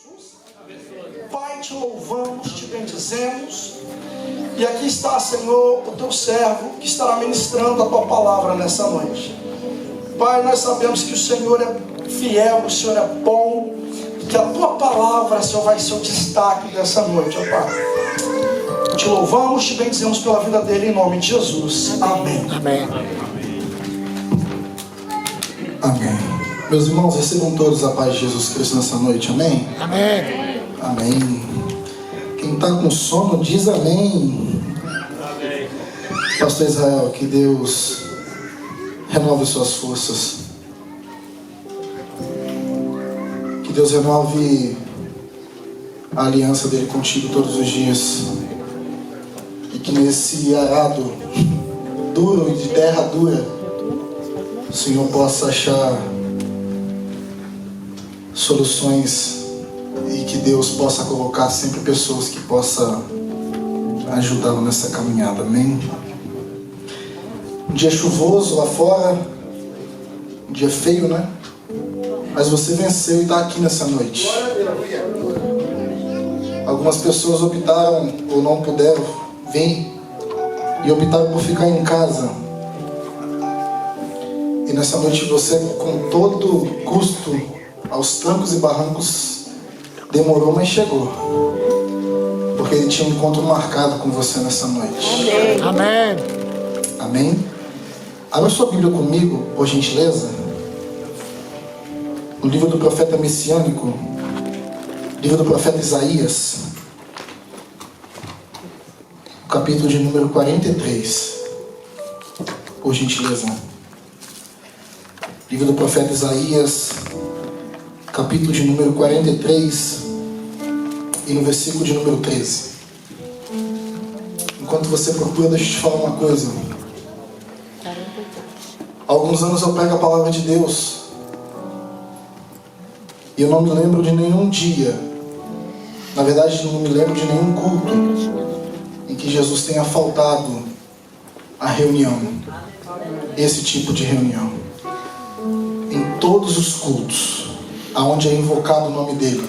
Jesus. Pai, te louvamos, te bendizemos. E aqui está, Senhor, o teu servo que estará ministrando a tua palavra nessa noite. Pai, nós sabemos que o Senhor é fiel, o Senhor é bom, e que a tua palavra, Senhor, vai ser o destaque dessa noite, ó Pai. Te louvamos, te bendizemos pela vida dele, em nome de Jesus. Amém. Amém. Amém. Meus irmãos, recebam todos a paz de Jesus Cristo nessa noite. Amém? Amém. Amém. Quem está com sono diz amém. Amém. Pastor Israel, que Deus renove suas forças. Que Deus renove a aliança dele contigo todos os dias. E que nesse arado duro e de terra dura, o Senhor possa achar soluções e que Deus possa colocar sempre pessoas que possam ajudá-lo nessa caminhada. Amém? Um dia chuvoso lá fora, um dia feio, né? Mas você venceu e está aqui nessa noite. Algumas pessoas optaram ou não puderam vir e optaram por ficar em casa. E nessa noite você, com todo custo, aos trancos e barrancos, demorou, mas chegou. Porque ele tinha um encontro marcado com você nessa noite. Amém. Amém? Abra sua Bíblia comigo, por gentileza. No livro do profeta messiânico, livro do profeta Isaías, capítulo de número 43. Por gentileza. Livro do profeta Isaías, capítulo de número 43 e no versículo de número 13. Enquanto você procura, deixa eu te falar uma coisa. Há alguns anos eu prego a palavra de Deus e eu não me lembro de nenhum dia, na verdade não me lembro de nenhum culto em que Jesus tenha faltado a reunião, esse tipo de reunião. Em todos os cultos aonde é invocado o nome dele,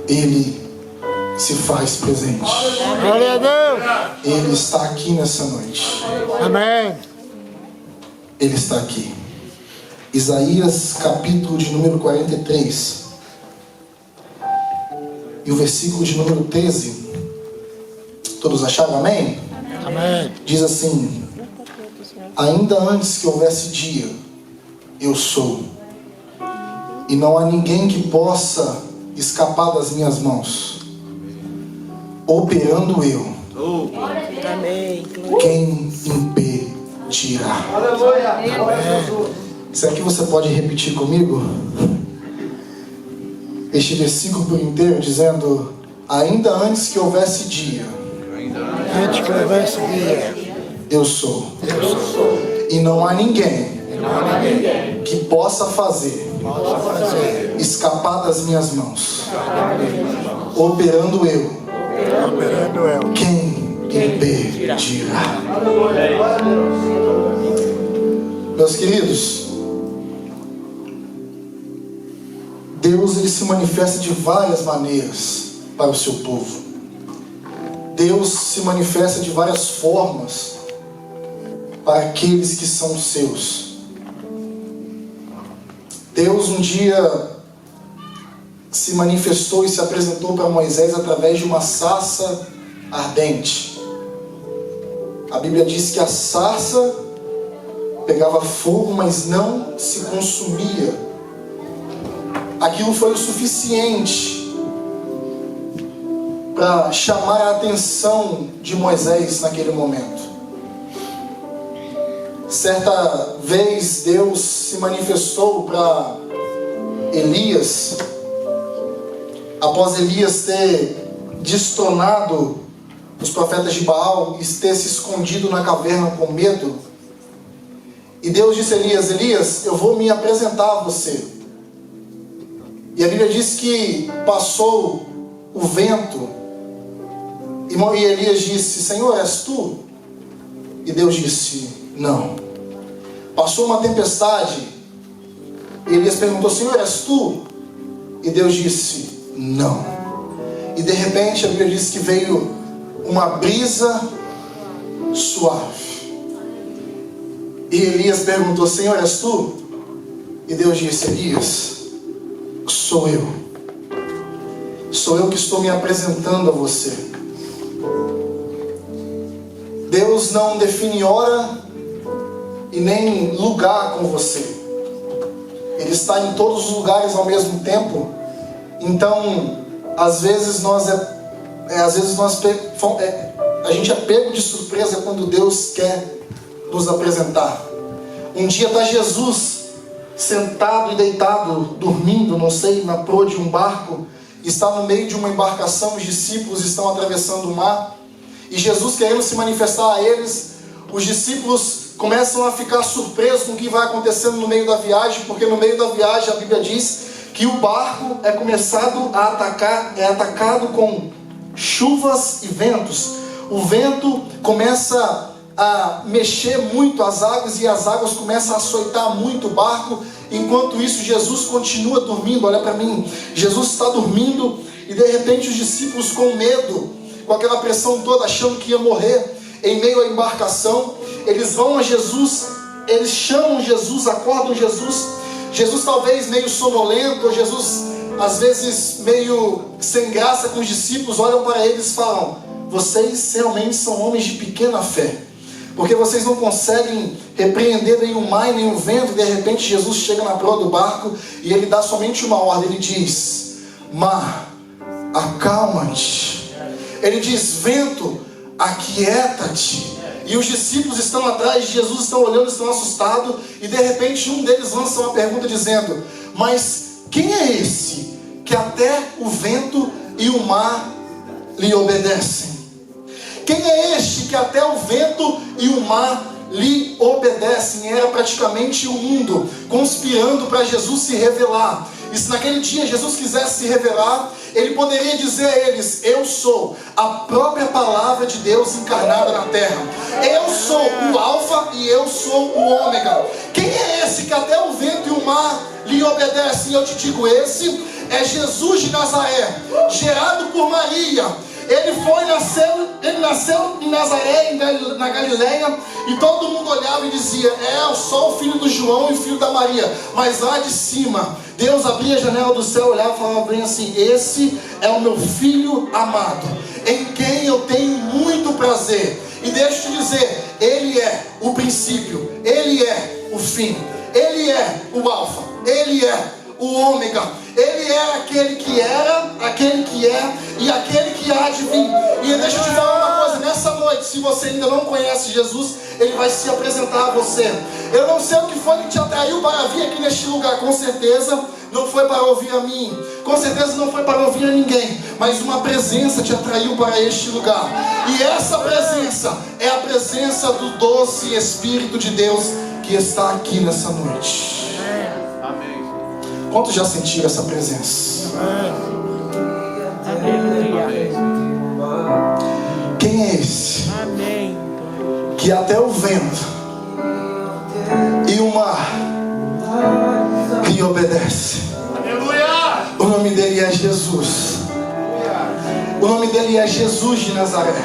ele se faz presente. Glória a Deus. Ele está aqui nessa noite. Amém. Ele está aqui. Isaías, capítulo de número 43 e o versículo de número 13. Todos acharam? Amém? Amém. Diz assim: ainda antes que houvesse dia, eu sou, e não há ninguém que possa escapar das minhas mãos. Operando eu, quem impedirá? Será que você pode repetir comigo este versículo por inteiro, dizendo: ainda antes que houvesse dia, Antes que houvesse dia, eu sou, e não há ninguém que possa fazer escapar das minhas mãos. Operando eu, quem impedirá? Meus queridos, Deus, ele se manifesta de várias maneiras para o seu povo. Deus se manifesta de várias formas para aqueles que são seus. Deus um dia se manifestou e se apresentou para Moisés através de uma sarça ardente. A Bíblia diz que a sarça pegava fogo, mas não se consumia. Aquilo foi o suficiente para chamar a atenção de Moisés naquele momento. Certa vez Deus se manifestou para Elias, após Elias ter destronado os profetas de Baal e ter se escondido na caverna com medo. E Deus disse a Elias: Elias, eu vou me apresentar a você. E a Bíblia diz que passou o vento e Elias disse: Senhor, és tu? E Deus disse: não. Passou uma tempestade e Elias perguntou: Senhor, és tu? E Deus disse: Não. E de repente a Bíblia diz que veio uma brisa suave. E Elias perguntou: Senhor, és tu? E Deus disse: Elias, sou eu. Sou eu que estou me apresentando a você. Deus não define hora e nem lugar com você. Ele está em todos os lugares ao mesmo tempo. Então, às vezes a gente é pego de surpresa quando Deus quer nos apresentar. Um dia está Jesus sentado e deitado, dormindo, não sei, na proa de um barco. Está no meio de uma embarcação, os discípulos estão atravessando o mar. E Jesus querendo se manifestar a eles, os discípulos começam a ficar surpresos com o que vai acontecendo no meio da viagem, porque no meio da viagem a Bíblia diz que o barco é atacado com chuvas e ventos. O vento começa a mexer muito as águas e as águas começam a açoitar muito o barco. Enquanto isso, Jesus continua dormindo. Olha para mim, Jesus está dormindo e de repente os discípulos, com medo, com aquela pressão toda, achando que ia morrer em meio à embarcação, eles vão a Jesus, eles chamam Jesus, acordam Jesus. Jesus talvez meio sonolento, ou Jesus às vezes meio sem graça com os discípulos, olham para eles e falam: vocês realmente são homens de pequena fé, porque vocês não conseguem repreender nem o mar nem o vento. De repente Jesus chega na proa do barco e ele dá somente uma ordem. Ele diz: mar, acalma-te. Ele diz: vento, aquieta-te. E os discípulos estão atrás de Jesus, estão olhando, estão assustados. E de repente um deles lança uma pergunta dizendo: mas quem é esse que até o vento e o mar lhe obedecem? Quem é este que até o vento e o mar lhe obedecem? Era praticamente o mundo conspirando para Jesus se revelar. E se naquele dia Jesus quisesse se revelar, ele poderia dizer a eles: eu sou a própria palavra de Deus encarnada na terra. Eu sou o alfa e eu sou o ômega. Quem é esse que até o vento e o mar lhe obedecem? E eu te digo, esse é Jesus de Nazaré, gerado por Maria. Ele nasceu em Nazaré, na Galileia, e todo mundo olhava e dizia: é só o filho do João e filho da Maria. Mas lá de cima, Deus abria a janela do céu, olhava e falava bem assim: esse é o meu filho amado, em quem eu tenho muito prazer. E deixa eu te dizer, ele é o princípio, ele é o fim, ele é o alfa, ele é o ômega. Ele é aquele que era, aquele que é e aquele que há de vir. E deixa eu te falar uma coisa, nessa noite, se você ainda não conhece Jesus, ele vai se apresentar a você. Eu não sei o que foi que te atraiu para vir aqui neste lugar. Com certeza não foi para ouvir a mim, com certeza não foi para ouvir a ninguém, mas uma presença te atraiu para este lugar. E essa presença é a presença do doce Espírito de Deus que está aqui nessa noite. Amém. Quantos já sentiram essa presença? Quem é esse que até o vento e o mar lhe obedece? O nome dele é Jesus. O nome dele é Jesus de Nazaré.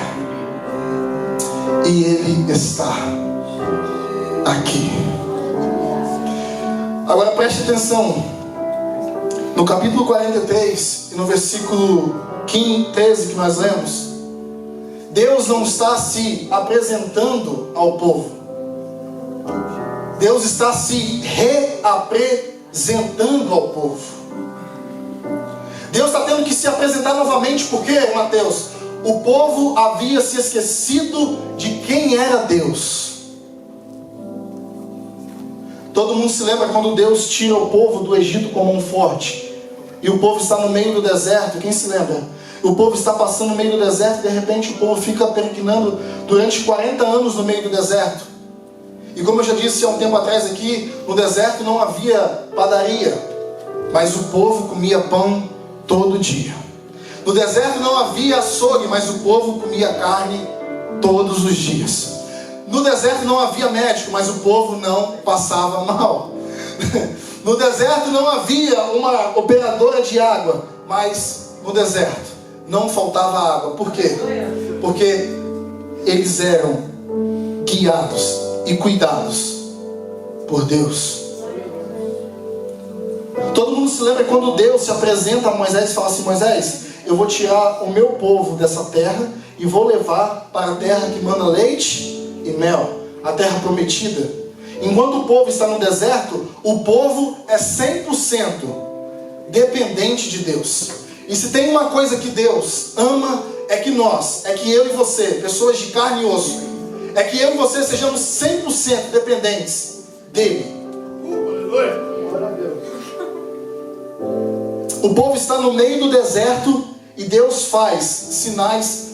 E ele está aqui. Agora preste atenção. No capítulo 43 e no versículo 13 que nós lemos, Deus não está se apresentando ao povo. Deus está se reapresentando ao povo. Deus está tendo que se apresentar novamente, porque, Mateus, o povo havia se esquecido de quem era Deus. Todo mundo se lembra quando Deus tira o povo do Egito como um forte, e o povo está no meio do deserto. Quem se lembra? O povo está passando no meio do deserto, e de repente o povo fica peregrinando durante 40 anos no meio do deserto. E como eu já disse há um tempo atrás aqui, no deserto não havia padaria, mas o povo comia pão todo dia. No deserto não havia açougue, mas o povo comia carne todos os dias. No deserto não havia médico, mas o povo não passava mal. No deserto não havia uma operadora de água, mas no deserto não faltava água. Por quê? Porque eles eram guiados e cuidados por Deus. Todo mundo se lembra quando Deus se apresenta a Moisés e fala assim: Moisés, eu vou tirar o meu povo dessa terra e vou levar para a terra que manda leite e mel, a terra prometida. Enquanto o povo está no deserto, o povo é 100% dependente de Deus. E se tem uma coisa que Deus ama, é que eu e você, pessoas de carne e osso, é que eu e você sejamos 100% dependentes dele. O povo está no meio do deserto e Deus faz sinais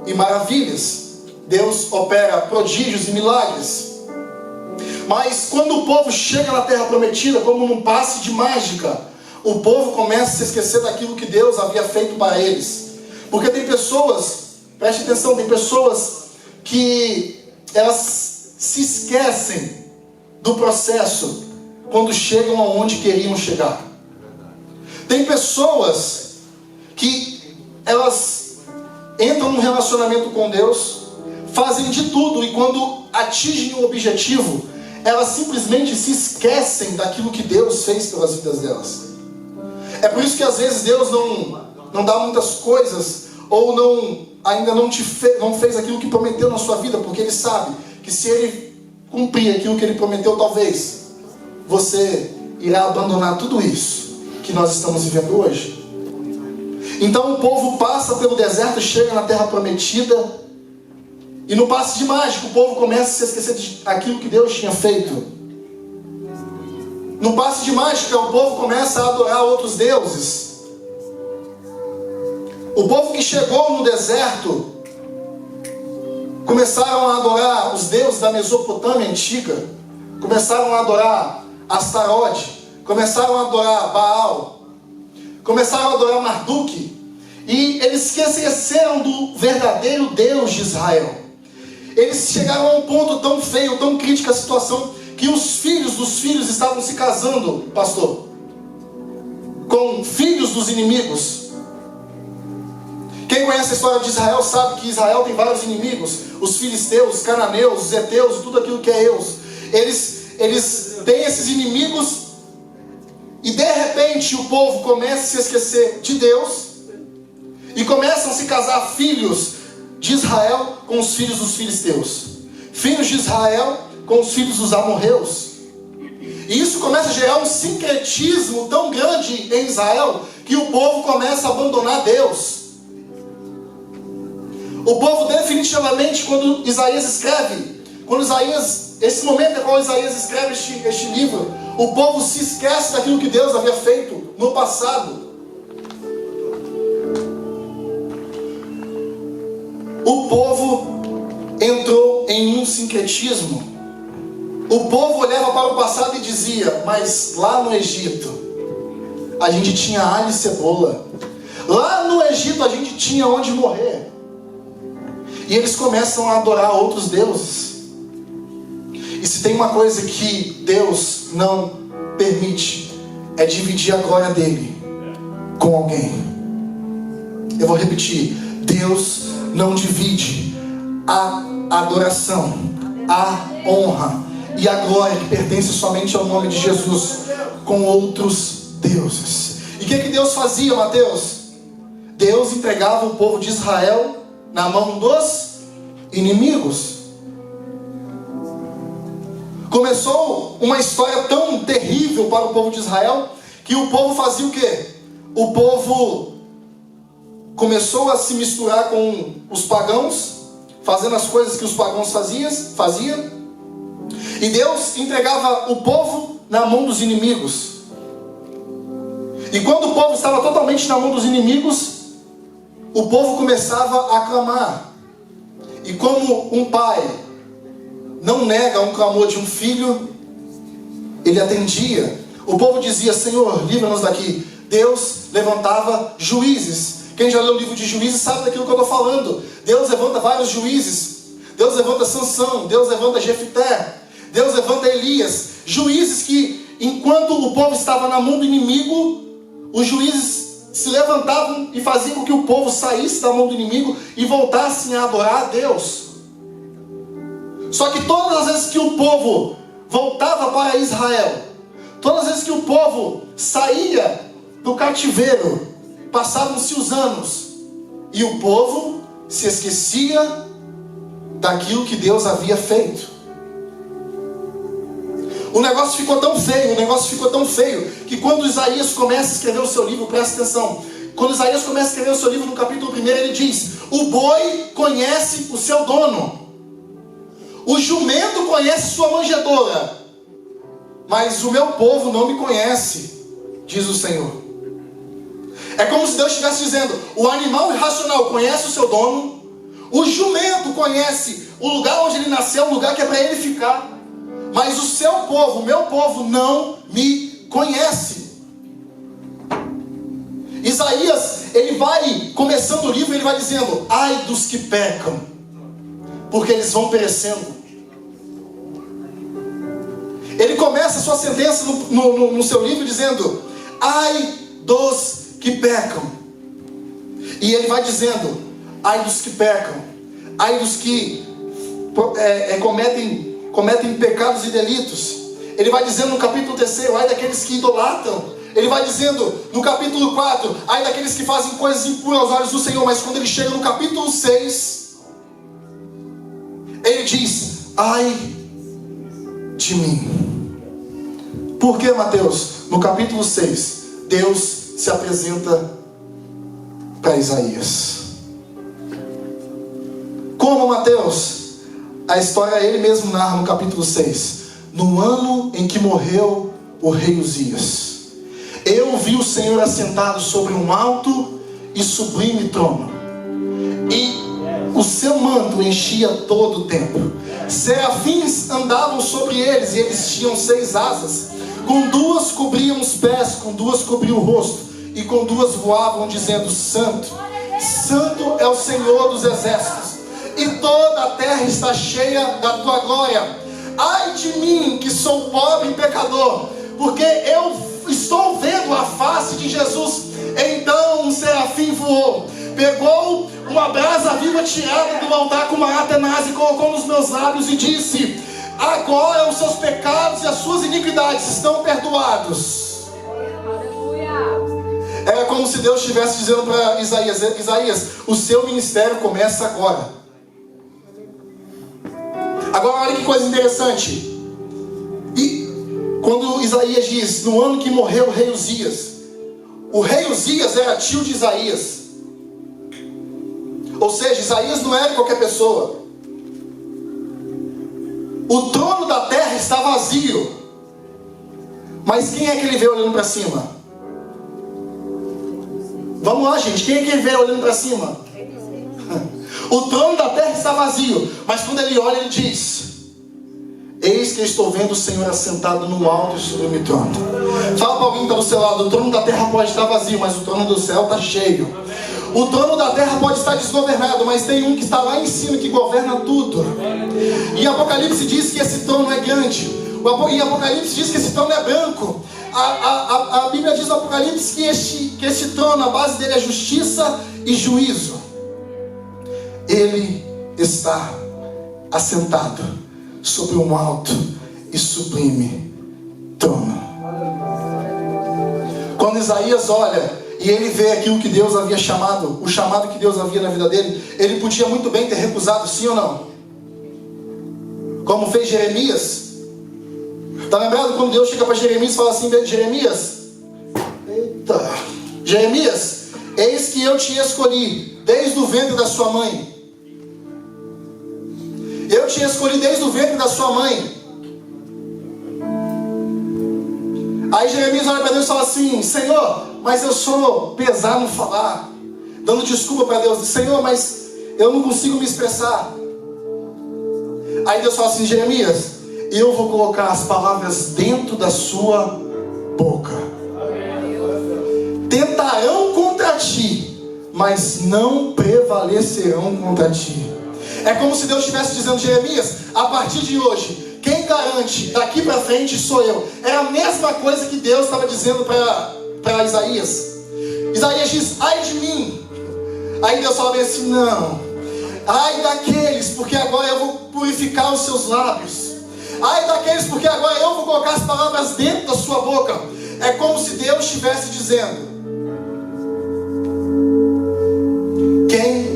e maravilhas. Deus opera prodígios e milagres. Mas quando o povo chega na terra prometida, como num passe de mágica, o povo começa a se esquecer daquilo que Deus havia feito para eles. Porque tem pessoas, preste atenção, tem pessoas que elas se esquecem do processo quando chegam aonde queriam chegar. Tem pessoas que elas entram num relacionamento com Deus, fazem de tudo, e quando atingem o objetivo, elas simplesmente se esquecem daquilo que Deus fez pelas vidas delas. É por isso que às vezes Deus não dá muitas coisas, ou ainda não fez aquilo que prometeu na sua vida, porque Ele sabe que se Ele cumprir aquilo que Ele prometeu, talvez você irá abandonar tudo isso que nós estamos vivendo hoje. Então o povo passa pelo deserto, chega na terra prometida, e no passe de mágica o povo começa a se esquecer daquilo que Deus tinha feito. No passe de mágica o povo começa a adorar outros deuses. O povo que chegou no deserto começaram a adorar os deuses da Mesopotâmia antiga, começaram a adorar Astarote, começaram a adorar Baal, começaram a adorar Marduk, e eles se esqueceram do verdadeiro Deus de Israel. Eles chegaram a um ponto tão feio, tão crítico a situação, que os filhos dos filhos estavam se casando, pastor, com filhos dos inimigos. Quem conhece a história de Israel sabe que Israel tem vários inimigos: os filisteus, os cananeus, os heteus e tudo aquilo que é Eus. Eles têm esses inimigos. E de repente o povo começa a se esquecer de Deus e começam a se casar filhos de Israel com os filhos dos filisteus, filhos de Israel com os filhos dos amorreus. E isso começa a gerar um sincretismo tão grande em Israel que o povo começa a abandonar Deus. O povo definitivamente, quando Isaías escreve, esse momento é quando Isaías escreve este livro, o povo se esquece daquilo que Deus havia feito no passado. O povo entrou em um sincretismo. O povo olhava para o passado e dizia: mas lá no Egito a gente tinha alho e cebola. Lá no Egito a gente tinha onde morrer. E eles começam a adorar outros deuses. E se tem uma coisa que Deus não permite, é dividir a glória dele com alguém. Eu vou repetir: Deus não divide a adoração, a honra e a glória que pertence somente ao nome de Jesus com outros deuses. E o que Deus fazia, Mateus? Deus entregava o povo de Israel na mão dos inimigos. Começou uma história tão terrível para o povo de Israel, que o povo fazia o quê? O povo começou a se misturar com os pagãos, fazendo as coisas que os pagãos faziam. E Deus entregava o povo na mão dos inimigos. E quando o povo estava totalmente na mão dos inimigos, o povo começava a clamar. E como um pai não nega um clamor de um filho, ele atendia. O povo dizia: Senhor, livra-nos daqui. Deus levantava juízes. Quem já leu o livro de Juízes sabe daquilo que eu estou falando. Deus levanta vários juízes. Deus levanta Sansão, Deus levanta Jefité, Deus levanta Elias. Juízes que, enquanto o povo estava na mão do inimigo, os juízes se levantavam e faziam com que o povo saísse da mão do inimigo e voltassem a adorar a Deus. Só que todas as vezes que o povo voltava para Israel, todas as vezes que o povo saía do cativeiro, passavam-se os anos e o povo se esquecia daquilo que Deus havia feito. O negócio ficou tão feio, que quando Isaías começa a escrever o seu livro, presta atenção, quando Isaías começa a escrever o seu livro, no capítulo 1, ele diz: o boi conhece o seu dono, o jumento conhece sua manjedoura, mas o meu povo não me conhece, diz o Senhor. É como se Deus estivesse dizendo: o animal irracional conhece o seu dono, o jumento conhece o lugar onde ele nasceu, o lugar que é para ele ficar, mas o seu povo, o meu povo, não me conhece. Isaías, ele vai começando o livro, ele vai dizendo: ai dos que pecam, porque eles vão perecendo. Ele começa a sua sentença no seu livro dizendo: ai dos que pecam. E ele vai dizendo: ai dos que pecam, ai dos que cometem pecados e delitos. Ele vai dizendo no capítulo 3, ai daqueles que idolatram. Ele vai dizendo no capítulo 4, ai daqueles que fazem coisas impuras aos olhos do Senhor. Mas quando ele chega no capítulo 6, ele diz: ai de mim. Por que, Mateus? No capítulo 6, Deus se apresenta para Isaías. Como, Mateus? A história ele mesmo narra no capítulo 6. No ano em que morreu o rei Uzias, eu vi o Senhor assentado sobre um alto e sublime trono, e o seu manto enchia todo o templo. Serafins andavam sobre eles, e eles tinham 6 asas. Com 2 cobriam os pés, com 2 cobriam o rosto, e com 2 voavam, dizendo: Santo, Santo é o Senhor dos exércitos, e toda a terra está cheia da tua glória. Ai de mim, que sou pobre e pecador, porque eu estou vendo a face de Jesus. Então um serafim voou, pegou uma brasa viva tirada do altar com uma tenaz e colocou nos meus lábios e disse: agora os seus pecados e as suas iniquidades estão perdoados. Era como se Deus estivesse dizendo para Isaías: Isaías, o seu ministério começa agora. Agora olha que coisa interessante. E quando Isaías diz: no ano que morreu o rei Uzias, o rei Uzias era tio de Isaías. Ou seja, Isaías não era qualquer pessoa. O trono da terra está vazio, mas quem é que ele vê olhando para cima? Vamos lá, gente, quem é que ele vê olhando para cima? O trono da terra está vazio, mas quando ele olha, ele diz: eis que eu estou vendo o Senhor assentado no alto e sublime trono. Fala para alguém que está do seu lado: o trono da terra pode estar vazio, mas o trono do céu está cheio. O trono da terra pode estar desgovernado, mas tem um que está lá em cima, que governa tudo. E Apocalipse diz que esse trono é grande. E Apocalipse diz que esse trono é branco. A Bíblia diz no Apocalipse que este trono, a base dele é justiça e juízo. Ele está assentado sobre um alto e sublime trono. Quando Isaías olha e ele vê aquilo que Deus havia chamado, o chamado que Deus havia na vida dele, ele podia muito bem ter recusado, sim ou não? Como fez Jeremias. Está lembrado quando Deus chega para Jeremias e fala assim: Jeremias, Jeremias, eis que eu te escolhi desde o ventre da sua mãe. Eu te escolhi desde o ventre da sua mãe. Aí Jeremias olha para Deus e fala assim: Senhor, mas eu sou pesado no falar, dando desculpa para Deus. Senhor, mas eu não consigo me expressar. Aí Deus fala assim: Jeremias, eu vou colocar as palavras dentro da sua boca. Tentarão contra ti, mas não prevalecerão contra ti. É como se Deus estivesse dizendo: Jeremias, a partir de hoje, quem garante daqui para frente sou eu. É a mesma coisa que Deus estava dizendo para Isaías. Isaías diz, ai de mim. Aí Deus fala bem assim, não. Ai daqueles, porque agora eu vou purificar os seus lábios. Ai daqueles, porque agora eu vou colocar as palavras dentro da sua boca. É como se Deus estivesse dizendo: quem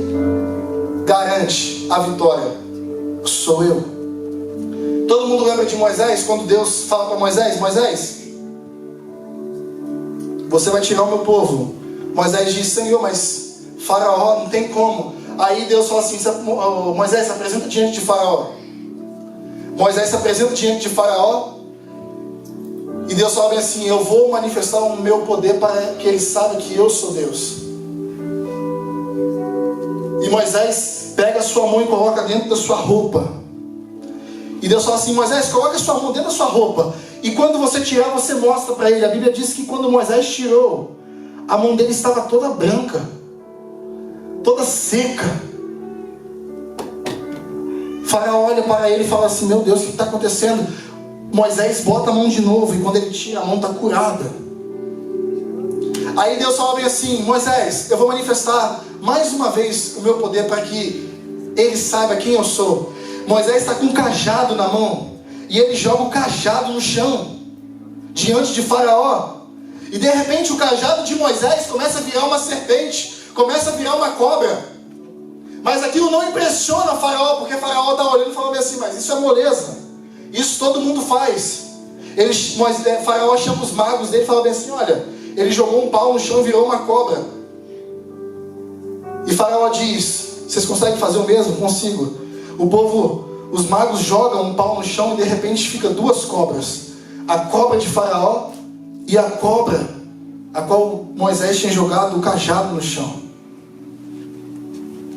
garante a vitória sou eu. Todo mundo lembra de Moisés, quando Deus fala para Moisés: Moisés, você vai tirar o meu povo. Moisés diz: Senhor, mas Faraó não tem como. Aí Deus fala assim: Moisés, se apresenta diante de Faraó. Moisés se apresenta diante de Faraó. E Deus fala bem assim: eu vou manifestar o meu poder para que ele saiba que eu sou Deus. E Moisés pega a sua mão e coloca dentro da sua roupa. E Deus fala assim: Moisés, coloca a sua mão dentro da sua roupa. E quando você tirar, você mostra para ele. A Bíblia diz que quando Moisés tirou, a mão dele estava toda branca, toda seca. Faraó olha para ele e fala assim: meu Deus, o que está acontecendo? Moisés bota a mão de novo, e quando ele tira, a mão está curada. Aí Deus fala bem assim: Moisés, eu vou manifestar mais uma vez o meu poder para que ele saiba quem eu sou. Moisés está com um cajado na mão, e ele joga o cajado no chão, diante de Faraó. E de repente o cajado de Moisés começa a virar uma serpente, começa a virar uma cobra. Mas aquilo não impressiona Faraó, porque Faraó está olhando e falando assim: mas isso é moleza, isso todo mundo faz. Faraó chama os magos dele e fala bem assim: olha, ele jogou um pau no chão e virou uma cobra. E Faraó diz: vocês conseguem fazer o mesmo? Consigo. Os magos jogam um pau no chão e de repente fica duas cobras. A cobra de Faraó e a cobra a qual Moisés tinha jogado o cajado no chão.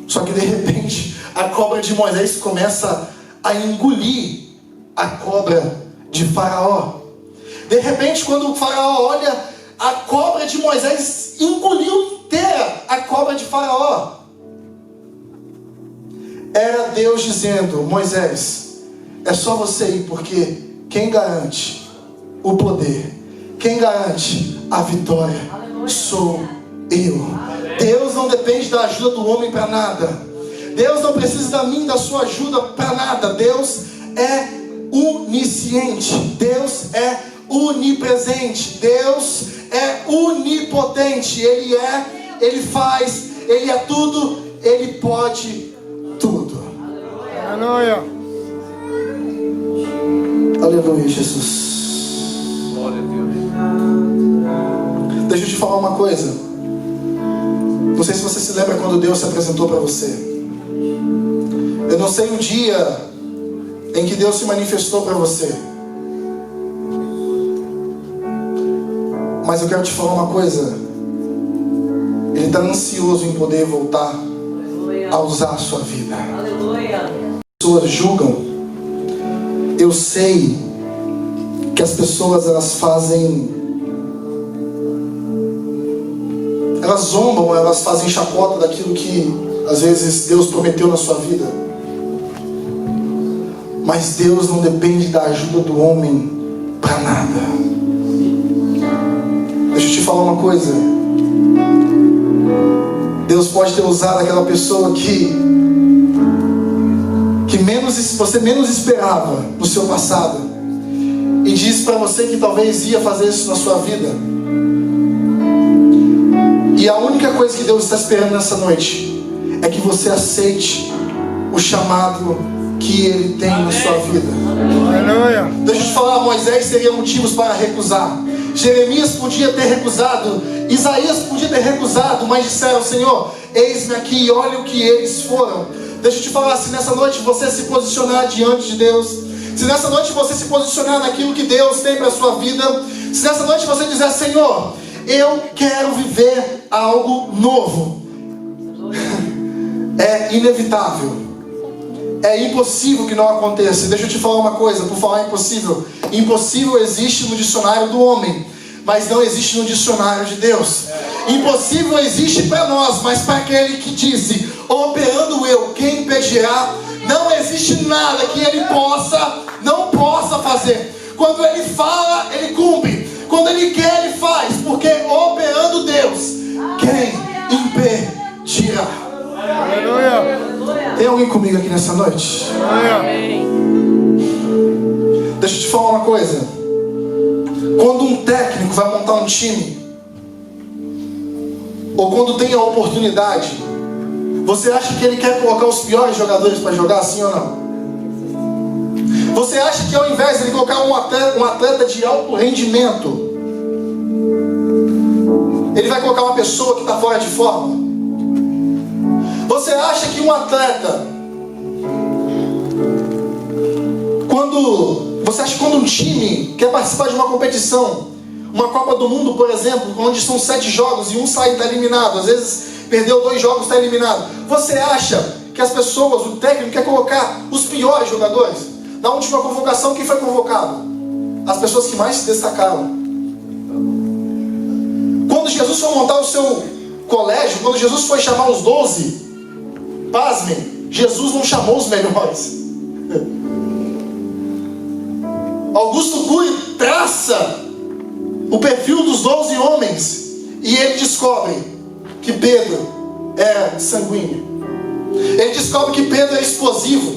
Só que de repente a cobra de Moisés começa a engolir a cobra de Faraó. De repente, quando o Faraó olha, a cobra de Moisés engoliu inteira a cobra de Faraó. Era Deus dizendo: Moisés, é só você ir, porque quem garante o poder, quem garante a vitória, sou eu. Deus não depende da ajuda do homem para nada. Deus não precisa da minha, da sua ajuda para nada. Deus é onisciente. Deus é onipresente. Deus é onipotente. Ele faz, Ele é tudo, Ele pode tudo. Aleluia. Aleluia, Jesus. Glória a Deus. Deixa eu te falar uma coisa. Não sei se você se lembra quando Deus se apresentou para você. Eu não sei o dia em que Deus se manifestou para você. Mas eu quero te falar uma coisa. Ele está ansioso em poder voltar a usar a sua vida. As pessoas julgam. Eu sei que as pessoas elas zombam, elas fazem chacota daquilo que às vezes Deus prometeu na sua vida. Mas Deus não depende da ajuda do homem para nada. Deixa eu te falar uma coisa. Deus pode ter usado aquela pessoa que você menos esperava no seu passado, e disse para você que talvez ia fazer isso na sua vida. E a única coisa que Deus está esperando nessa noite é que você aceite o chamado que Ele tem na sua vida. Aleluia. Deixa eu te falar, Moisés teria motivos para recusar. Jeremias podia ter recusado. Isaías podia ter recusado. Mas disseram: Senhor, eis-me aqui e olha o que eles foram. Deixa eu te falar, se nessa noite você se posicionar diante de Deus, se nessa noite você se posicionar naquilo que Deus tem para a sua vida, se nessa noite você dizer: Senhor, eu quero viver algo novo, é inevitável, é impossível que não aconteça. Deixa eu te falar uma coisa, por falar impossível. Impossível existe no dicionário do homem, mas não existe no dicionário de Deus. Impossível existe para nós, mas para aquele que disse: operando eu, quem impedirá? Não existe nada que Ele não possa fazer. Quando Ele fala, Ele cumpre. Quando Ele quer, Ele faz. Porque operando Deus, quem impedirá? Aleluia. Tem alguém comigo aqui nessa noite? Aleluia. Deixa eu te falar uma coisa. Quando um técnico vai montar um time, ou quando tem a oportunidade, você acha que ele quer colocar os piores jogadores para jogar, sim ou não? Você acha que ao invés de ele colocar um atleta de alto rendimento, ele vai colocar uma pessoa que está fora de forma? Você acha que um atleta, você acha que quando um time quer participar de uma competição, uma Copa do Mundo, por exemplo, onde são 7 jogos e um sai e está eliminado, às vezes perdeu 2 jogos e está eliminado, você acha que as pessoas, o técnico quer colocar os piores jogadores? Na última convocação, quem foi convocado? As pessoas que mais se destacaram. Quando Jesus foi montar o seu colégio, quando Jesus foi chamar os 12, pasmem, Jesus não chamou os melhores. Augusto Cury traça o perfil dos 12 homens e ele descobre que Pedro era sanguíneo. Ele descobre que Pedro é explosivo,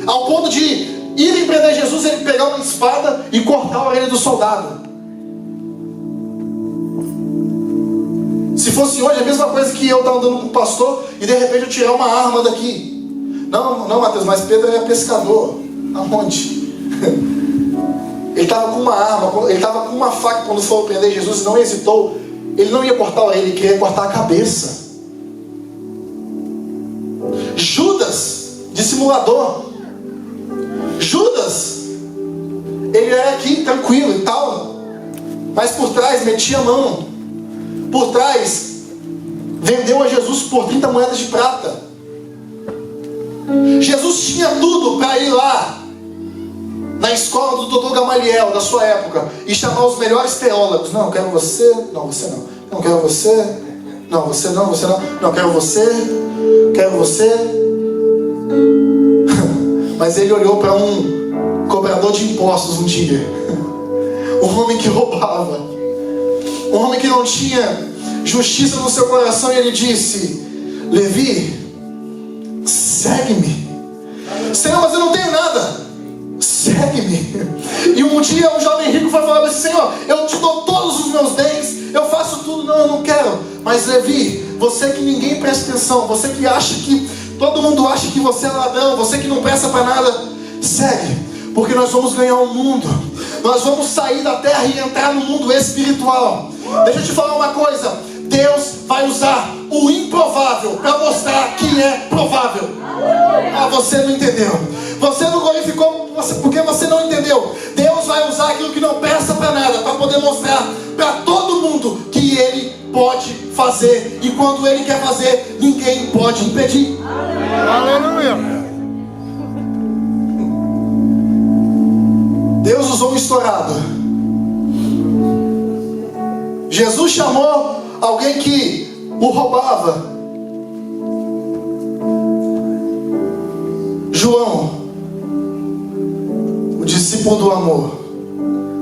ao ponto de ir prender Jesus, ele pegar uma espada e cortar a orelha do soldado. Se fosse hoje, a mesma coisa que eu estar andando com o pastor e de repente eu tirar uma arma daqui. Não, Mateus, mas Pedro era pescador. Aonde? Ele estava com uma arma, ele estava com uma faca quando foi prender Jesus e não hesitou. Ele não ia cortar a orelha, ele queria cortar a cabeça. Judas, dissimulador. Judas, ele era aqui tranquilo e tal, mas por trás metia a mão. Por trás vendeu a Jesus por 30 moedas de prata. Jesus tinha tudo para ir lá na escola do Dr. Gamaliel da sua época e chamar os melhores teólogos. Não, eu quero você. Não, você não. Não, quero você. Não, você não, você não. Não, quero você. Quero você. Mas ele olhou para um cobrador de impostos um dia. Um homem que roubava. Um homem que não tinha justiça no seu coração. E ele disse: Levi, segue-me. Senhor, mas eu não tenho nada. Segue-me. E um dia um jovem rico foi falar assim: Senhor, eu te dou todos os meus bens, eu faço tudo. Não, eu não quero. Mas Levi, você que ninguém presta atenção, você que acha que todo mundo acha que você é ladrão, você que não presta para nada, segue, porque nós vamos ganhar o mundo. Nós vamos sair da terra e entrar no mundo espiritual. Deixa eu te falar uma coisa: Deus vai usar o improvável para mostrar que é provável. Ah, você não entendeu. Você não glorificou porque você não entendeu. Deus vai usar aquilo que não presta para nada para poder mostrar para todo mundo que Ele pode fazer. E quando Ele quer fazer, ninguém pode impedir. Aleluia. Deus usou um estourado. Jesus chamou alguém que o roubava. João, o discípulo do amor,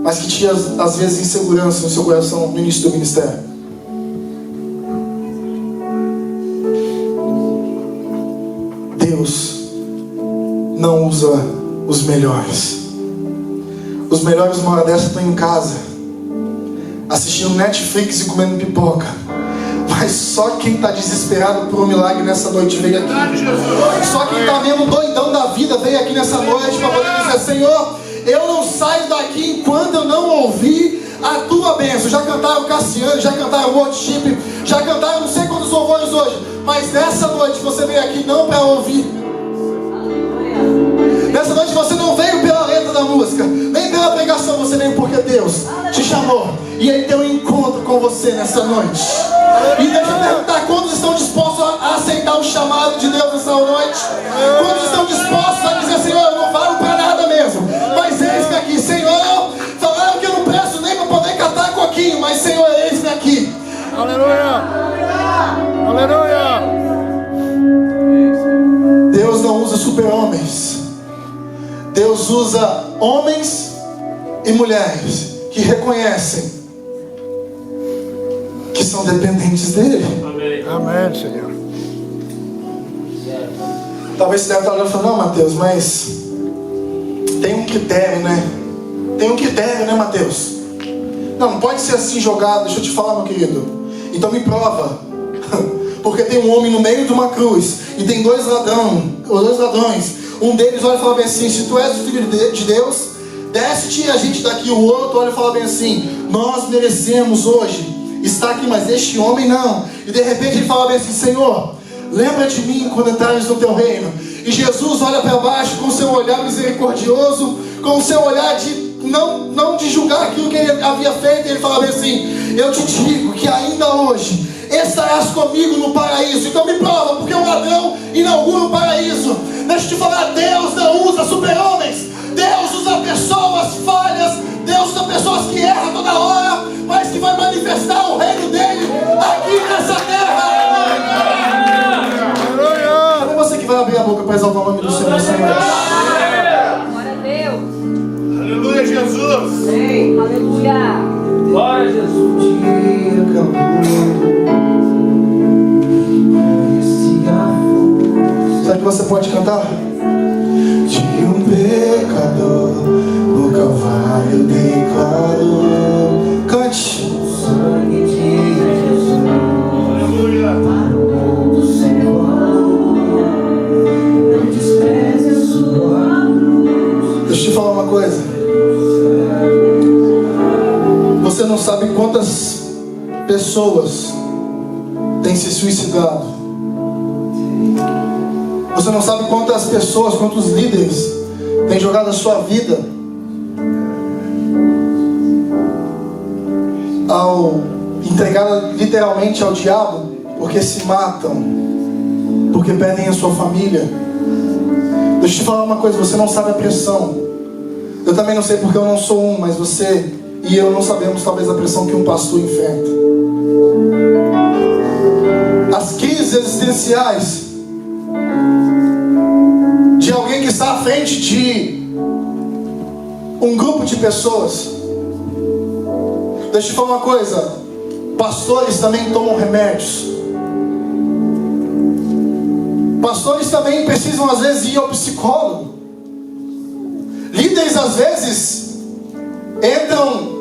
mas que tinha às vezes insegurança no seu coração no início do ministério. Deus não usa os melhores. Os melhores uma hora dessa estão em casa, assistindo Netflix e comendo pipoca. Mas só quem está desesperado por um milagre nessa noite veio aqui. Só quem está mesmo doidão da vida veio aqui nessa noite para poder dizer: Senhor, eu não saio daqui enquanto eu não ouvir a tua bênção. Já cantaram Cassiano, já cantaram Worship, já cantaram não sei quantos louvores hoje, mas nessa noite você veio aqui não para ouvir. Nessa noite você não veio pela letra da música, nem pela pregação, você veio porque Deus te chamou e Ele tem um encontro com você nessa noite. E deixa eu perguntar: quantos estão dispostos a aceitar o chamado de Deus nessa noite? Quantos estão dispostos a dizer: Senhor, eu não valho para nada mesmo, mas eis-me aqui. Senhor, falaram que eu não presto nem para poder catar coquinho, mas Senhor, eis-me aqui. Aleluia. Aleluia. Deus não usa super-homens. Deus usa homens e mulheres que reconhecem que são dependentes dele. Amém, Senhor. Talvez você deve estar olhando e falando, não, Mateus, mas tem um critério, né? Tem um critério, né, Mateus? Não pode ser assim jogado. Deixa eu te falar, meu querido. Então me prova. Porque tem um homem no meio de uma cruz e tem dois ladrões. Um deles olha e fala bem assim: se tu és o filho de Deus, desce-te a gente daqui. O outro olha e fala bem assim: nós merecemos hoje estar aqui, mas este homem não. E de repente ele fala bem assim: Senhor, lembra de mim quando entrares no teu reino. E Jesus olha para baixo com o seu olhar misericordioso, com o seu olhar de não de julgar aquilo que ele havia feito. E ele fala bem assim: eu te digo que ainda hoje estarás comigo no paraíso. Então me prova, porque o ladrão inaugura o paraíso. Deixa eu te falar, Deus não usa super-homens. Deus usa pessoas falhas. Deus usa pessoas que erram toda hora, mas que vai manifestar o reino dele aqui nessa terra. Cadê você que vai abrir a boca para exaltar o nome do Senhor nessa noite? Glória a Deus. Aleluia, Jesus. Ei, aleluia. Glória a Jesus. Sabe o que você pode cantar? De um pecador no Calvário declarou. Cante. Sangue de Jesus para o mundo sem valor. Não despreze a sua cruz. Deixa eu te falar uma coisa. Você não sabe quantas pessoas têm se suicidado. Você não sabe quantas pessoas, quantos líderes têm jogado a sua vida ao entregá-la literalmente ao diabo, porque se matam, porque perdem a sua família. Deixa eu te falar uma coisa, você não sabe a pressão. Eu também não sei porque eu não sou um, mas você e eu não sabemos talvez a pressão que um pastor enfrenta. As crises existenciais de alguém que está à frente de um grupo de pessoas. Deixa eu te falar uma coisa, pastores também tomam remédios. Pastores também precisam às vezes ir ao psicólogo. Líderes às vezes entram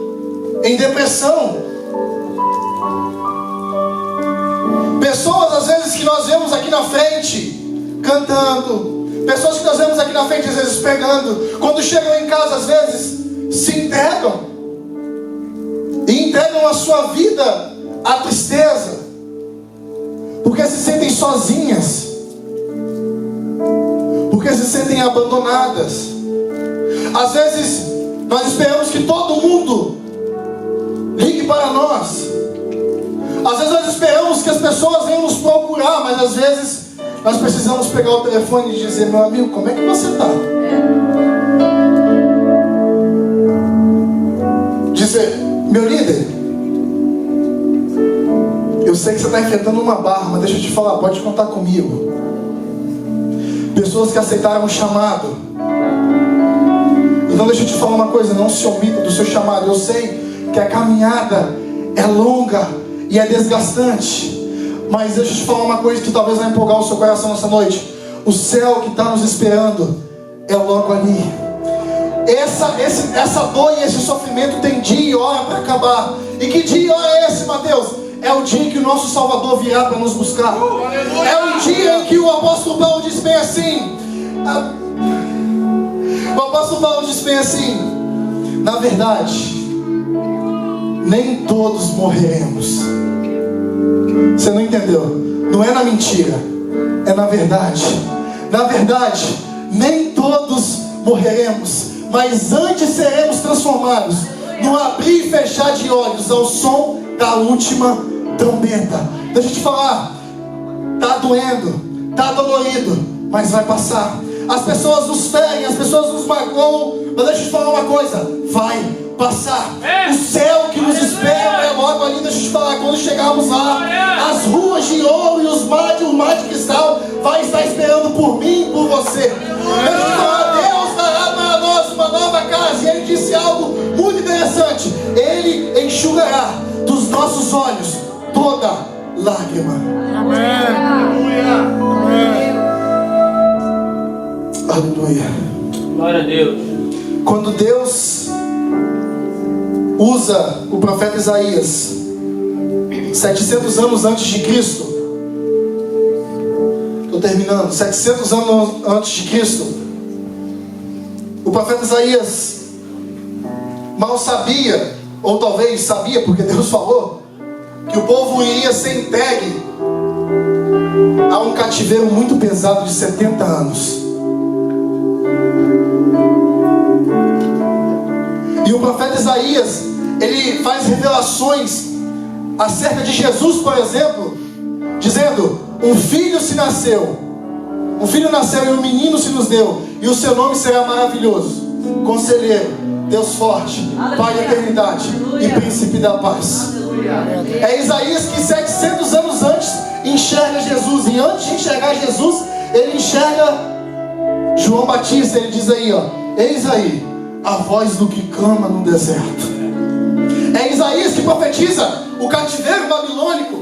em depressão. Pessoas às vezes que nós vemos aqui na frente cantando, pessoas que nós vemos aqui na frente às vezes pregando, quando chegam em casa às vezes se entregam e entregam a sua vida à tristeza, porque se sentem sozinhas, porque se sentem abandonadas. Às vezes nós esperamos que todo mundo ligue para nós. Às vezes nós esperamos que as pessoas venham nos procurar, mas às vezes nós precisamos pegar o telefone e dizer: meu amigo, como é que você está? Dizer: meu líder, eu sei que você está enfrentando uma barra, mas deixa eu te falar, pode contar comigo. Pessoas que aceitaram o chamado. Então deixa eu te falar uma coisa, não se omita do seu chamado. Eu sei que a caminhada é longa e é desgastante, mas deixa eu te falar uma coisa que talvez vai empolgar o seu coração nessa noite. O céu que está nos esperando é logo ali. Essa dor e esse sofrimento tem dia e hora para acabar. E que dia e hora é esse, Mateus? É o dia em que o nosso Salvador virá para nos buscar. É o dia em que o apóstolo Paulo diz bem assim. O apóstolo Paulo diz bem assim: na verdade, nem todos morreremos. Você não entendeu? Não é na mentira, é na verdade. Na verdade, nem todos morreremos, mas antes seremos transformados no abrir e fechar de olhos ao som da última trombeta. Deixa eu te falar, tá doendo, tá dolorido, mas vai passar. As pessoas nos ferem, as pessoas nos magoam, mas deixa eu te falar uma coisa, vai passar. O céu que nos espera é logo ali. Deixa eu te falar, quando chegarmos lá, as ruas de ouro e o mar de cristal vai estar esperando por mim e por você. Deixa eu te falar, Deus dará para nós uma nova casa. E Ele disse algo muito interessante: Ele enxugará dos nossos olhos lágrima. Amém. Aleluia. Glória a Deus. Quando Deus usa o profeta Isaías 700 anos antes de Cristo, estou terminando, 700 anos antes de Cristo, o profeta Isaías mal sabia, ou talvez sabia porque Deus falou, que o povo iria ser entregue a um cativeiro muito pesado de 70 anos. E o profeta Isaías, ele faz revelações acerca de Jesus, por exemplo, dizendo: um filho se nasceu, um filho nasceu e um menino se nos deu, e o seu nome será maravilhoso, Conselheiro, Deus forte, Pai da eternidade e Príncipe da paz. É Isaías que 700 anos antes enxerga Jesus, e antes de enxergar Jesus, ele enxerga João Batista. Ele diz aí, ó: eis aí a voz do que clama no deserto. É Isaías que profetiza o cativeiro babilônico,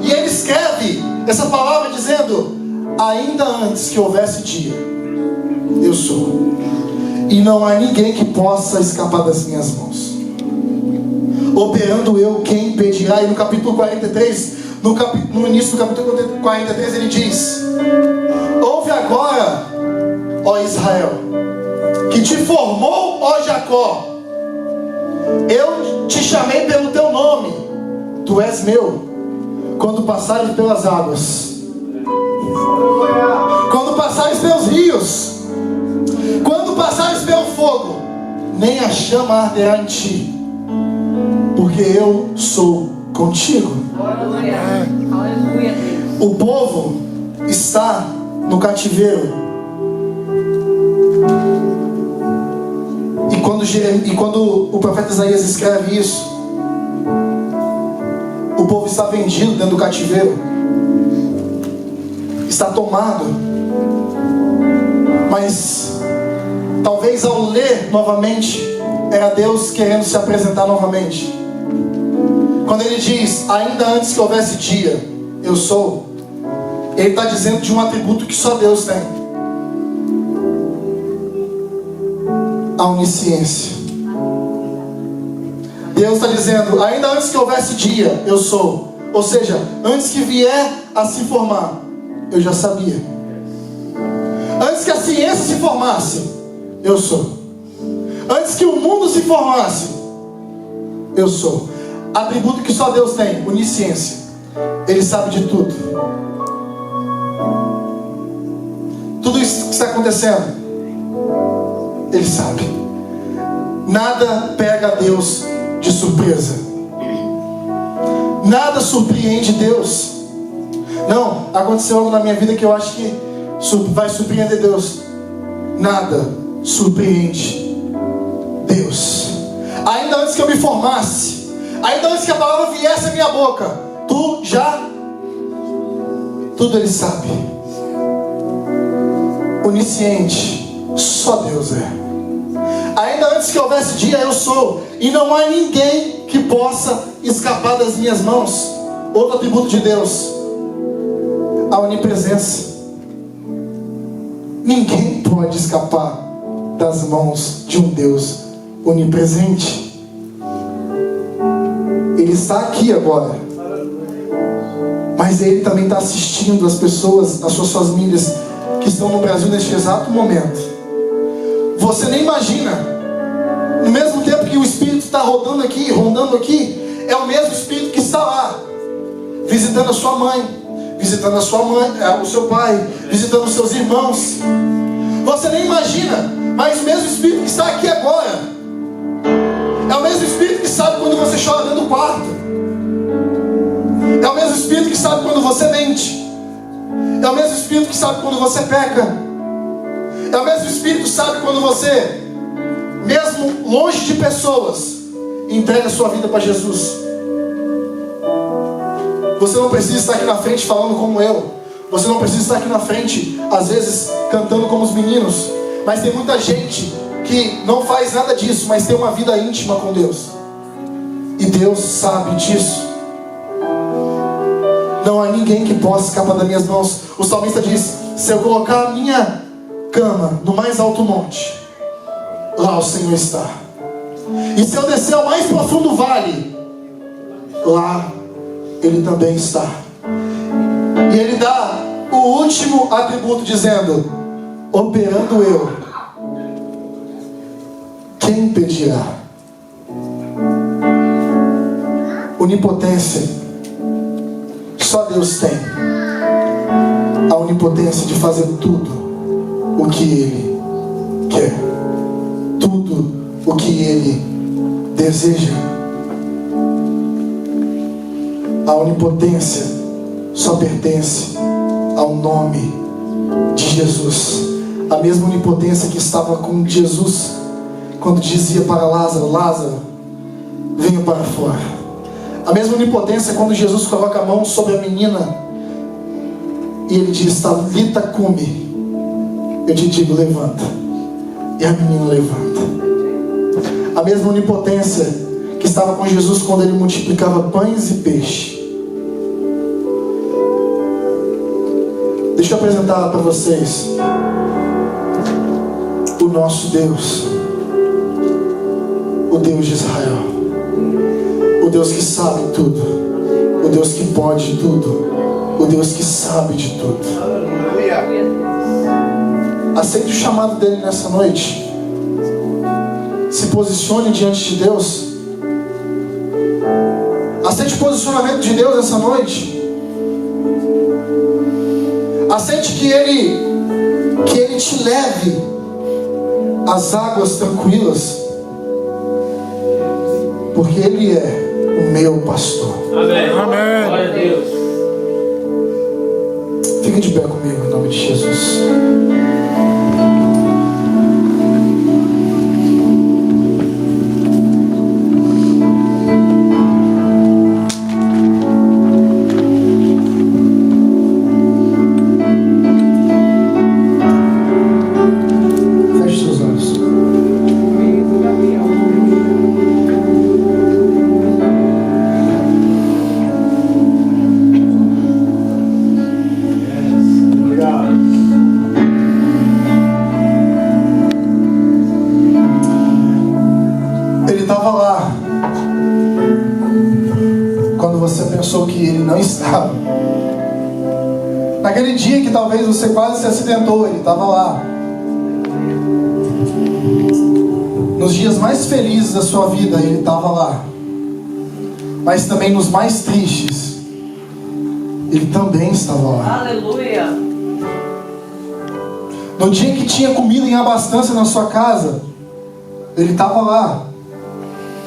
e ele escreve essa palavra dizendo: ainda antes que houvesse dia, eu sou, e não há ninguém que possa escapar das minhas mãos. Operando eu, quem impedirá? E no capítulo 43, no início do capítulo 43, ele diz: ouve agora, ó Israel, que te formou, ó Jacó, eu te chamei pelo teu nome, tu és meu. Quando passares pelas águas, quando passares pelos rios, quando passares pelo fogo, nem a chama arderá em ti, porque eu sou contigo. O povo está no cativeiro. E quando o profeta Isaías escreve isso, o povo está vendido dentro do cativeiro, está tomado. Mas talvez ao ler novamente, era Deus querendo se apresentar novamente. Quando ele diz: ainda antes que houvesse dia, eu sou, ele está dizendo de um atributo que só Deus tem: a onisciência. Deus está dizendo: ainda antes que houvesse dia, eu sou. Ou seja, antes que vier a se formar, eu já sabia. Antes que a ciência se formasse, eu sou. Antes que o mundo se formasse, eu sou. Atributo que só Deus tem: onisciência. Ele sabe de tudo. Tudo isso que está acontecendo, Ele sabe. Nada pega a Deus de surpresa. Nada surpreende Deus. Não, aconteceu algo na minha vida que eu acho que vai surpreender Deus. Nada surpreende Deus. Ainda antes que eu me formasse, ainda antes que a palavra viesse à minha boca, tudo Ele sabe. Onisciente, só Deus é. Ainda antes que houvesse dia, eu sou, e não há ninguém que possa escapar das minhas mãos. Outro atributo de Deus: a onipresença. Ninguém pode escapar das mãos de um Deus onipresente. Ele está aqui agora, mas Ele também está assistindo as pessoas, as suas famílias que estão no Brasil neste exato momento. Você nem imagina, no mesmo tempo que o Espírito está rondando aqui, é o mesmo Espírito que está lá, visitando a sua mãe, visitando o seu pai, visitando os seus irmãos. Você nem imagina, mas o mesmo Espírito que está aqui agora é o mesmo Espírito que sabe quando você chora dentro do quarto. É o mesmo Espírito que sabe quando você mente. É o mesmo Espírito que sabe quando você peca. É o mesmo Espírito que sabe quando você, mesmo longe de pessoas, entrega a sua vida para Jesus. Você não precisa estar aqui na frente falando como eu. Você não precisa estar aqui na frente, às vezes, cantando como os meninos. Mas tem muita gente que não faz nada disso, mas tem uma vida íntima com Deus. E Deus sabe disso. não há ninguém que possa escapar das minhas mãos. O salmista diz: se eu colocar a minha cama no mais alto monte, lá o Senhor está. E se eu descer ao mais profundo vale, lá Ele também está. E Ele dá o último atributo dizendo: operando eu, quem impedirá? Onipotência, só Deus tem. A onipotência de fazer tudo o que Ele quer, tudo o que Ele deseja. A onipotência só pertence ao nome de Jesus. A mesma onipotência que estava com Jesus quando dizia para Lázaro: Lázaro, venha para fora. A mesma onipotência quando Jesus coloca a mão sobre a menina e Ele diz: Talita cumi, eu te digo, levanta. E a menina levanta. A mesma onipotência que estava com Jesus quando Ele multiplicava pães e peixe. Deixa eu apresentar para vocês o nosso Deus, o Deus de Israel, o Deus que sabe tudo, o Deus que pode tudo, o Deus que sabe de tudo. Aceite o chamado dele nessa noite. Se posicione diante de Deus. Aceite o posicionamento de Deus nessa noite. Aceite que Ele te leve às águas tranquilas, porque Ele é o meu pastor. Amém. Amém. Glória a Deus. Fica de pé comigo em nome de Jesus. Feche seus olhos. Ele estava lá quando você pensou que Ele não estava. Naquele dia que talvez você quase se acidentou, Ele estava lá. Nos dias mais felizes da sua vida, Ele estava lá. Mas também nos mais tristes, Ele também estava lá. Aleluia. No dia que tinha comida em abastança na sua casa, Ele estava lá.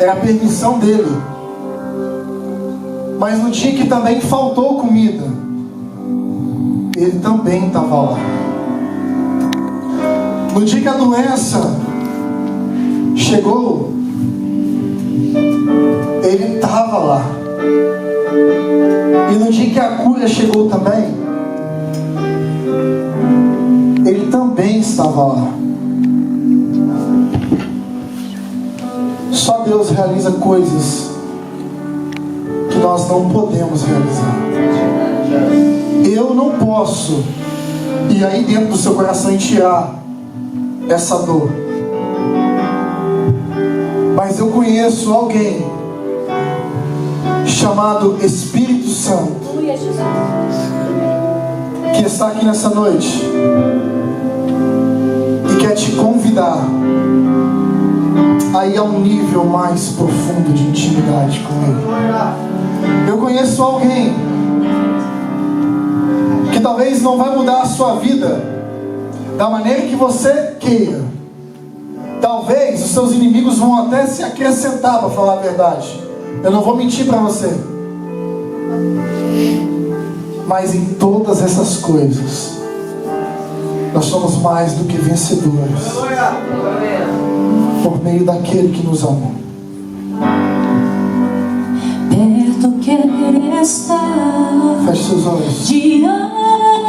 Era a permissão dele. Mas no dia que também faltou comida, Ele também estava lá. No dia que a doença chegou, Ele estava lá. E no dia que a cura chegou também, Ele também estava lá. Só Deus realiza coisas que nós não podemos realizar. Eu não posso ir aí dentro do seu coração e tirar essa dor. Mas eu conheço alguém chamado Espírito Santo, que está aqui nessa noite e quer te convidar a ir a um nível mais profundo de intimidade com Ele. Eu conheço alguém que talvez não vai mudar a sua vida da maneira que você queira. Talvez os seus inimigos vão até se acrescentar, para falar a verdade. Eu não vou mentir para você. Mas em todas essas coisas, nós somos mais do que vencedores por meio daquele que nos amou. Perto querer estar, Feche seus olhos.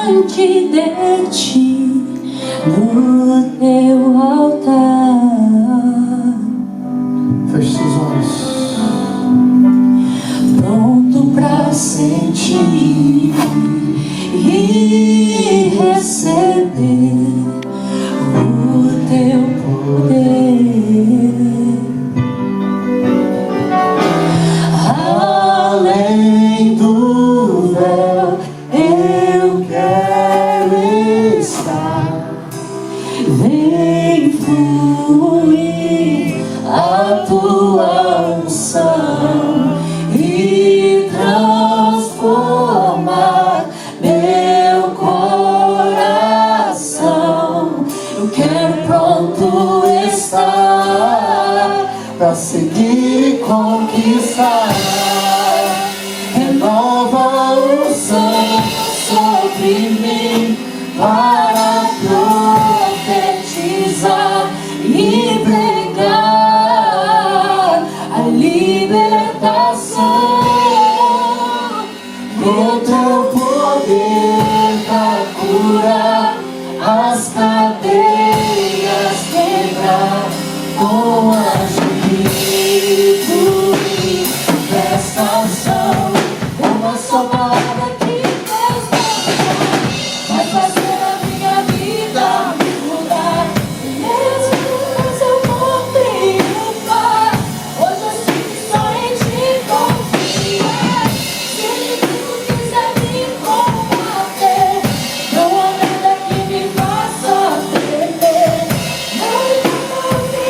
diante de ti, no teu altar. Feche seus olhos. Pronto pra sentir e receber o teu poder. Além do véu, eu quero estar. Vem fluir a tua unção e transformar meu coração. Eu quero pronto estar para seguir e conquistar. Renova o sangue sobre mim para profetizar e pregar a libertação. O teu poder para curar as cadeias, quebrar com agito e prestação. Uma só palavra que Deus vai fazer a minha vida mudar. Mesmo eu vou triunfar. Hoje eu sinto só em te confiar. Se tu quiser me combater, não há nada que me faça temer. Não importa o que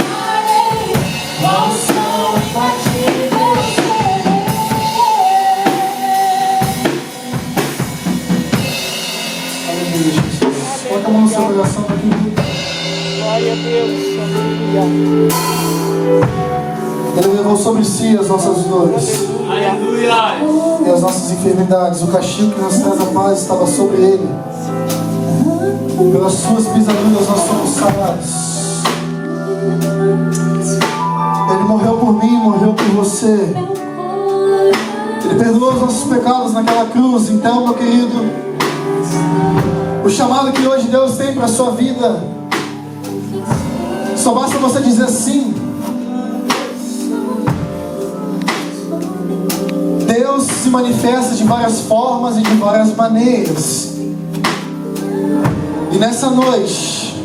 enfrentarei, qual som imbatível serei. Aleluia, Jesus. Coloca a mão no seu coração para que Glória a Deus. Aleluia. Ele levou sobre si as nossas dores Aleluia. e as nossas enfermidades. O castigo que nos traz a paz estava sobre ele. Pelas suas pisaduras nós somos sarados. Ele morreu por mim, morreu por você. Ele perdoou os nossos pecados naquela cruz. Então, meu querido, o chamado que hoje Deus tem para a sua vida, só basta você dizer sim. Deus se manifesta de várias formas e de várias maneiras. E nessa noite,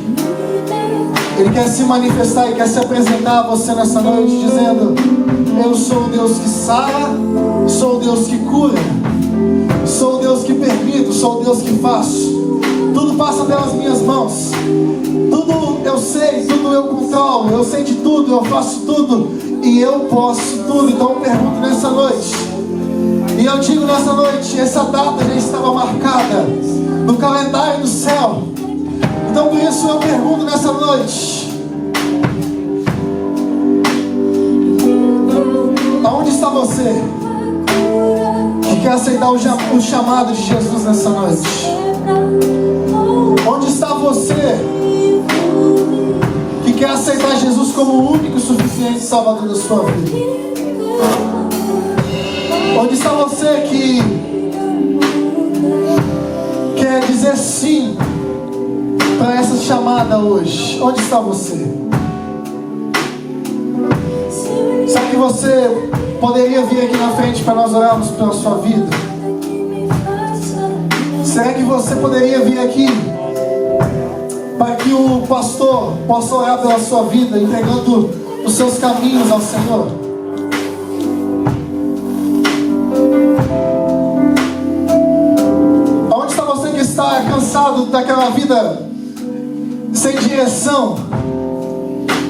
Ele quer se manifestar e quer se apresentar a você nessa noite, dizendo: eu sou o Deus que sara, sou o Deus que cura, sou o Deus que permito, sou o Deus que faço. Tudo passa pelas minhas mãos. Tudo eu sei, tudo eu controlo. Eu sei de tudo, eu faço tudo e eu posso tudo. Então eu pergunto nessa noite, e eu digo nessa noite, essa data já estava marcada no calendário do céu. Então por isso eu pergunto nessa noite: aonde está você que quer aceitar o chamado de Jesus nessa noite? Onde está você que quer aceitar Jesus como o único e suficiente Salvador da sua vida? Onde está você que quer dizer sim para essa chamada hoje? Onde está você? Será que você poderia vir aqui na frente para nós orarmos pela sua vida? Será que você poderia vir aqui para que o pastor possa orar pela sua vida, entregando os seus caminhos ao Senhor? Onde está você que está cansado daquela vida sem direção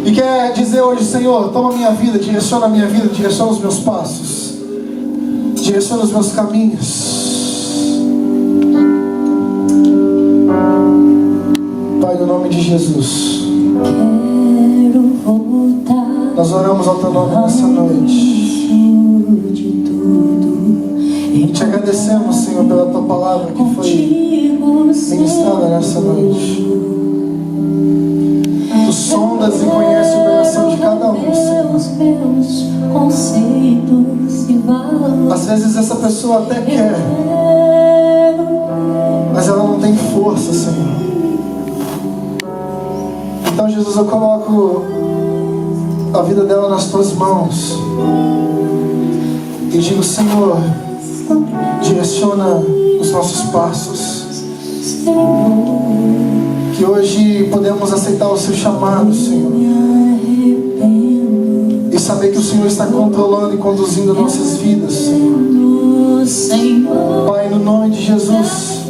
e quer dizer hoje: Senhor, toma minha vida, direciona a minha vida, direciona os meus passos, direciona os meus caminhos. Pai, no nome de Jesus, Quero voltar. nós oramos ao Teu nome nessa noite. De tudo. E te agradecemos, Senhor, pela Tua palavra que foi ministrada nessa noite. Tu sondas e conheces o coração de cada um, Senhor. Meus conceitos e valores. Às vezes essa pessoa até quer, mas ela não tem força, Senhor. Então, Jesus, eu coloco a vida dela nas Tuas mãos e digo: Senhor, direciona os nossos passos. Que hoje podemos aceitar o seu chamado, Senhor, e saber que o Senhor está controlando e conduzindo nossas vidas, Senhor. Pai, no nome de Jesus,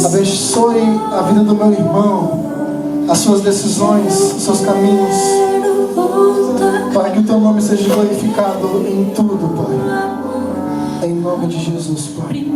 abençoe a vida do meu irmão, as suas decisões, os seus caminhos, para que o teu nome seja glorificado em tudo, Pai. Em nome de Jesus, Pai.